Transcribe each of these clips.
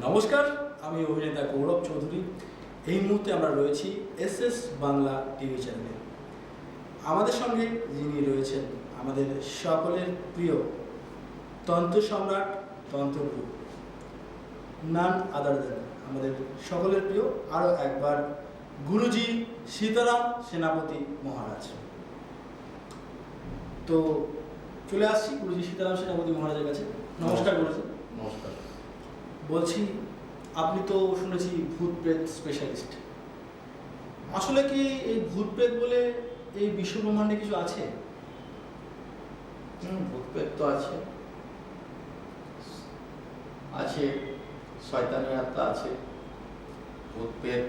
নমস্কার, আমি অভিনেতা গৌরব চৌধুরী। এই মুহূর্তে আমরা রয়েছি এসএস বাংলা টিভি চ্যানেলে। আমাদের সঙ্গে যিনি রয়েছেন আমাদের সকলের প্রিয় তন্ত্র সম্রাট, তন্ত্রগুরু, নান আদার দেন আমাদের সকলের প্রিয় আরও একবার গুরুজি সীতারাম সেনাপতি মহারাজ। তো চলে আসছি গুরুজি সীতারাম সেনাপতি মহারাজের কাছে। নমস্কার গুরুজি। নমস্কার। বলছি, আপনি তো শুনেছি ভূত প্রেত স্পেশালিস্ট। আসলে কি এই ভূত প্রেত বলে এই বিশ্ব ব্রহ্মাণ্ডে কিছু আছে? ভূত প্রেত তো আছে, আছে শয়তানি আত্মা আছে, ভূত প্রেত,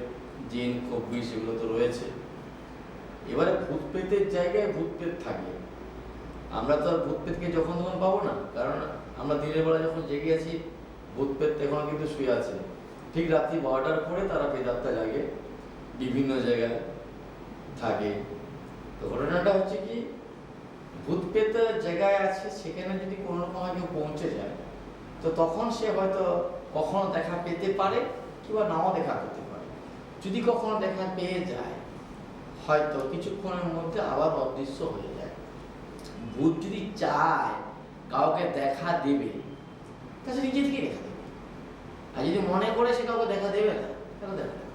জিন, খব্বিশ এগুলো তো রয়েছে। এবারে ভূত প্রেতের জায়গায় ভূত প্রেত থাকে। আমরা তো আর ভূত প্রেতকে যখন তখন পাবো না, কারণ আমরা দিনের বেলা যখন জেগে আছি ভূত প্রেত এখনো কিন্তু শুয়ে আছে। ঠিক রাত্রি 12টার পরে তারা প্রেতাত্মা জাগে, বিভিন্ন জায়গায় থাকে। তো ঘটনাটা হচ্ছে কি, ভূত প্রেত জায়গায় আছে, সেখানে যদি কোনো রকম কেউ পৌঁছে যায় তো তখন সে হয়তো কখনো দেখা পেতে পারে কিংবা নাও দেখা পেতে পারে। যদি কখনো দেখা পেয়ে যায় হয়তো কিছুক্ষণের মধ্যে আবার অদৃশ্য হয়ে যায়। ভূত যদি চায় কাউকে দেখা দেবে তা সে নিজে থেকেই দেখা দেবে, আর যদি মনে করে সে কাউকে দেখা দেবে না তাহলে দেখা দেবে।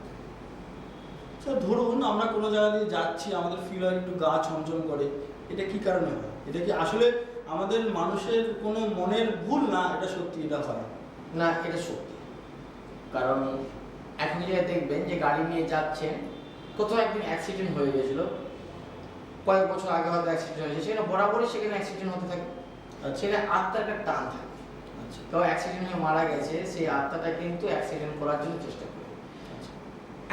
স্যার, ধরুন আমরা কোনো জায়গা দিয়ে যাচ্ছি, আমাদের ফিল হয় একটু গা ছমছম করে, এটা কি কারণে হয়? এটা কি আসলে আমাদের মানুষের কোনো মনের ভুল, না এটা সত্যি এটা হয়? না, এটা সত্যি। কারণ এখন জায়গায় দেখবেন যে গাড়ি নিয়ে যাচ্ছেন, কোথাও একদিন অ্যাক্সিডেন্ট হয়ে গেছিল, কয়েক বছর আগে হয়তো অ্যাক্সিডেন্ট হয়েছে, সেখানে বরাবরই সেখানে অ্যাক্সিডেন্ট হতে থাকে। সেখানে আত্মার একটা টান থাকে। কেউ অ্যাক্সিডেন্ট হয়ে মারা গেছে, সেই আত্মাটা কিন্তু অ্যাক্সিডেন্ট করার জন্য চেষ্টা করে।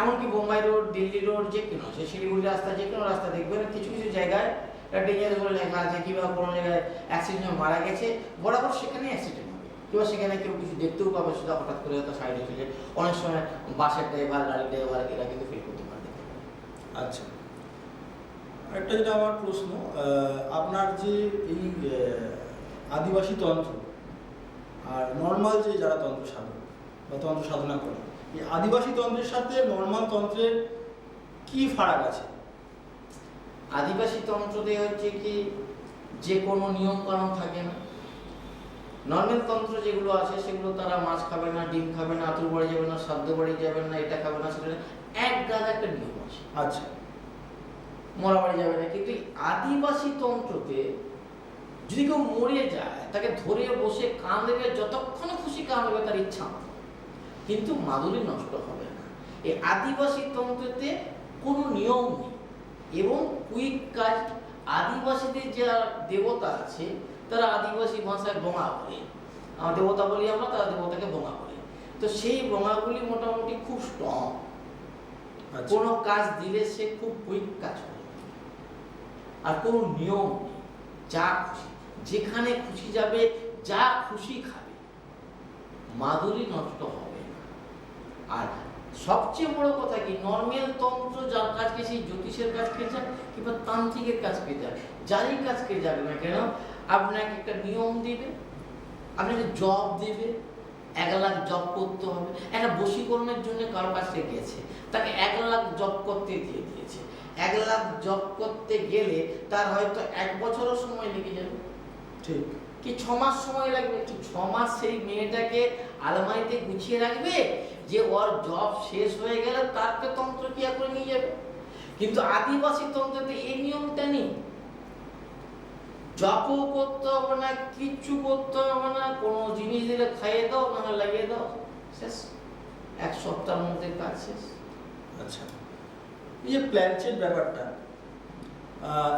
এমনকি বোম্বাই রোড, দিল্লি রোড, যে কোনো সে শিলিগুড়ি রাস্তা, যে কোনো রাস্তা দেখবেন কিছু কিছু জায়গায় ডেঞ্জারাস বলে লেখা আছে, কিংবা কোনো জায়গায় অ্যাক্সিডেন্ট হয়ে মারা গেছে, বরাবর সেখানে অ্যাক্সিডেন্ট হবে। কিংবা সেখানে কেউ কিছু দেখতেও পাবে, সেটা হঠাৎ করে হয়তো সাইডে চলে, অনেক সময় বাসের ড্রাইভার, গাড়ির ড্রাইভার এরা কিন্তু ফিল করতে পারে। আচ্ছা, একটা যেটা আমার প্রশ্ন, আপনার যে এই আদিবাসী তন্ত্র আর নর্মাল যে যারা তন্ত্র সাধক বা তন্ত্র সাধনা করে, এই আদিবাসী তন্ত্রের সাথে নর্মাল তন্ত্রের কি ফারাক আছে? আদিবাসী তন্ত্রতে হচ্ছে কি, যে কোনো নিয়ম কানুন থাকে না। নর্মাল তন্ত্র যেগুলো আছে সেগুলো তারা মাছ খাবে না, ডিম খাবে না, আতুর বাড়ি যাবে না, শ্রাদ্ধ বাড়ি যাবে না, এটা খাবে না, সেটা এক গাদা একটা নিয়ম আছে। আচ্ছা, মরা বাড়ি যাবে না। কিন্তু আদিবাসী তন্ত্রতে যদি কেউ মরে যায় তাকে ধরে বসে কান দেবে, যতক্ষণ খুশি কান দেবে তার ইচ্ছা মতো, কিন্তু মাধুরী নষ্ট হবে না। এই আদিবাসী তন্ত্রতে কোনো নিয়ম নেই এবং কুইক কাজ। আদিবাসীদের যারা দেবতা আছে তারা আদিবাসী ভাষায় বোমা বলে, আমার দেবতা বলি আমরা, তারা দেবতাকে বোমা বলে। তো সেই বোমাগুলি মোটামুটি খুব স্ট্রং। কোনো কাজ দিলে সে খুব কুইক কাজ করে, আর কোনো নিয়ম নেই। যা খুশি যেখানে খুশি যাবে, যা খুশি খাবে, মাধুরী নষ্ট হবে না। আর সবচেয়ে বড় কথা কি, নর্মাল তন্ত্র যার কাজকে, সেই জ্যোতিষের কাজকে যাক কিংবা তান্ত্রিকের কাজকে যাক, যারই কাজকে যাক না কেন, আপনাকে একটা নিয়ম দিবে, আপনাকে জব দেবে, 1 লাখ জব করতে হবে। একটা বশীকরণের জন্য কারো কাছে গেছে, তাকে 1 লাখ জব করতে দিয়ে দিয়েছে। 1 লাখ জব করতে গেলে তার হয়তো 1 বছরও সময় লেগে যাবে, ঠিক কি 6 মাস সময় লাগবে। 6 মাস সেই মেয়েটাকে আলমারিতে গুছিয়ে রাখবে যে ওর জব শেষ হয়ে গেলে তারকে তন্ত্র ক্রিয়া করে নিয়ে যাবে। কিন্তু আদিবাসী তন্ত্রতে এই নিয়মটা নেই। জপও করতে হবে না, কিচ্ছু করতে হবে না, কোনো জিনিস দিলে খাইয়ে দাও, না হলে লাগিয়ে দাও, শেষ। 1 সপ্তাহের মধ্যে কাজ শেষ। আচ্ছা, এই যে প্ল্যানচেট ব্যাপারটা,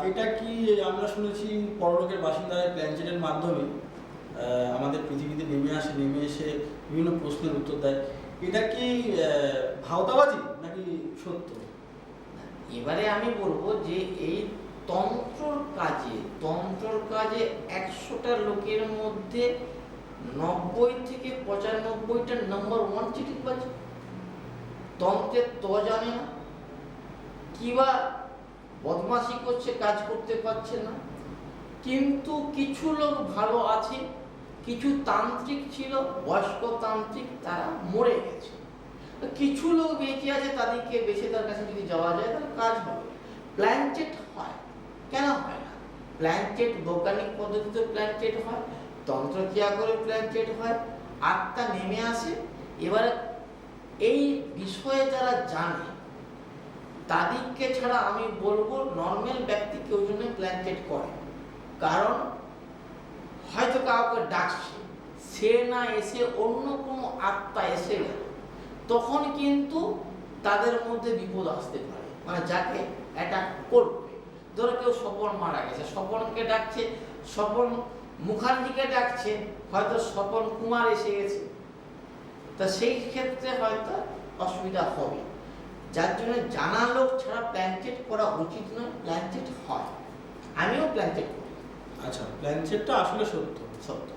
এটা কি আমরা শুনেছি পরলোকের বাসিন্দারা প্ল্যানচেটের মাধ্যমে আমাদের পৃথিবীতে নেমে আসে, নেমে এসে বিভিন্ন প্রশ্নের উত্তর দেয়, এটা কি ভাওতাবাজি নাকি সত্য? এবারে আমি বলবো যে এই তন্ত্রর কাজে 100টা লোকের মধ্যে 90 থেকে 95টা নাম্বার 1 চিটিংবাজ। তন্ত্রের তো জানে না, কিবা বদমাশি করছে, কাজ করতে পারছে না। কিন্তু কিছু লোক ভালো আছে, কিছু তান্ত্রিক ছিল, বয়স্ক তান্ত্রিক, তারা মরে গেছে। তো কিছু লোক বেঁচে আছে, তাদেরকে বেঁচে তার কাছে যদি যাওয়া যায় তাহলে কাজ হবে। প্ল্যানচেট হয়, কেন হয় না? প্ল্যানচেট বৈজ্ঞানিক পদ্ধতিতে প্ল্যানচেট হয়, তন্ত্রক্রিয়া করে প্ল্যানচেট হয়, আত্মা নেমে আসে। এবারে এই বিষয়ে যারা জানে তাদেরকে ছাড়া আমি বলবো নর্মাল ব্যক্তি কেউ জন্য প্ল্যানচেট করে। কারণ হয়তো কাউকে ডাকছে, সে না এসে অন্য কোনো আত্মা এসে গেল, তখন কিন্তু তাদের মধ্যে বিপদ আসতে পারে, মানে যাকে অ্যাটাক করবে। ধরো কেউ স্বপন মারা গেছে, স্বপনকে ডাকছে, স্বপন মুখার্জিকে ডাকছে, হয়তো স্বপন কুমার এসে গেছে, তা সেই ক্ষেত্রে হয়তো অসুবিধা হবে। যার জন্য জানা লোক ছাড়া প্ল্যানচেট করা উচিত নয়। প্ল্যানচেট হয়, আমিও প্ল্যানচেট করি। আচ্ছা, প্ল্যানচেটটা আসলে সত্য। সত্য।